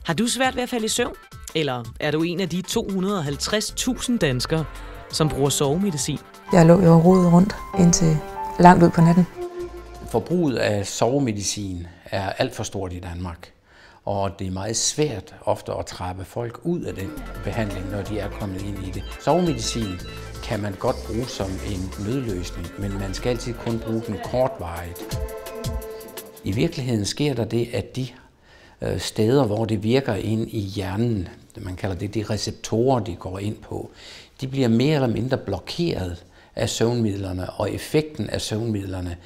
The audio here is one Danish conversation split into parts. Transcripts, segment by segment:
Har du svært ved at falde i søvn? Eller er du en af de 250.000 danskere, som bruger sovemedicin? Jeg lå jo rodet rundt indtil langt ud på natten. Forbruget af sovemedicin er alt for stort i Danmark, og det er meget svært ofte at trappe folk ud af den behandling, når de er kommet ind i det. Sovemedicin kan man godt bruge som en nødløsning, men man skal altid kun bruge den kortvarigt. I virkeligheden sker der det, at de steder, hvor det virker ind i hjernen, man kalder det de receptorer, de går ind på, de bliver mere eller mindre blokeret af søvnmidlerne, og effekten af søvnmidlerne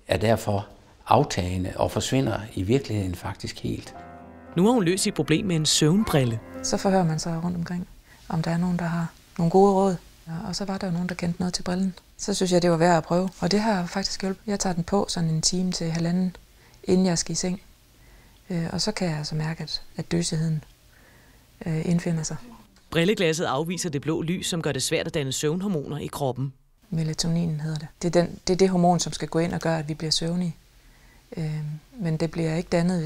er derfor aftagende og forsvinder i virkeligheden faktisk helt. Nu har hun løst sit problem med en søvnbrille. Så forhører man sig rundt omkring, om der er nogen, der har nogle gode råd. Og så var der jo nogen, der kendte noget til brillen. Så synes jeg, det var værd at prøve, og det har faktisk hjulpet. Jeg tager den på sådan en time til halvanden, inden jeg skal i seng. Og så kan jeg altså mærke, at døsigheden indfinder sig. Brilleglasset afviser det blå lys, som gør det svært at danne søvnhormoner i kroppen. Melatonin hedder det. Det er det hormon, som skal gå ind og gøre, at vi bliver søvnige. Men det bliver ikke dannet,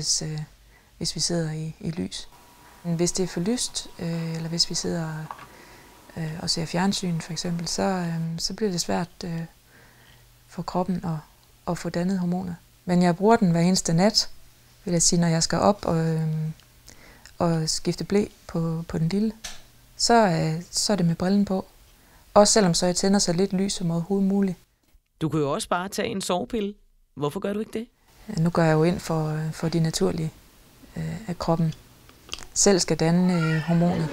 hvis vi sidder i lys. Hvis det er for lyst, eller hvis vi sidder og ser fjernsyn for eksempel, så bliver det svært for kroppen at få dannet hormoner. Men jeg bruger den hver eneste nat, vil jeg sige, når jeg skal op og skifte ble på den lille. Så er det med brillen på. Også selvom så jeg tænder så lidt lys som overhovedet muligt. Du kan jo også bare tage en sovepille. Hvorfor gør du ikke det? Nu går jeg jo ind for de naturlige, at kroppen selv skal danne hormonet.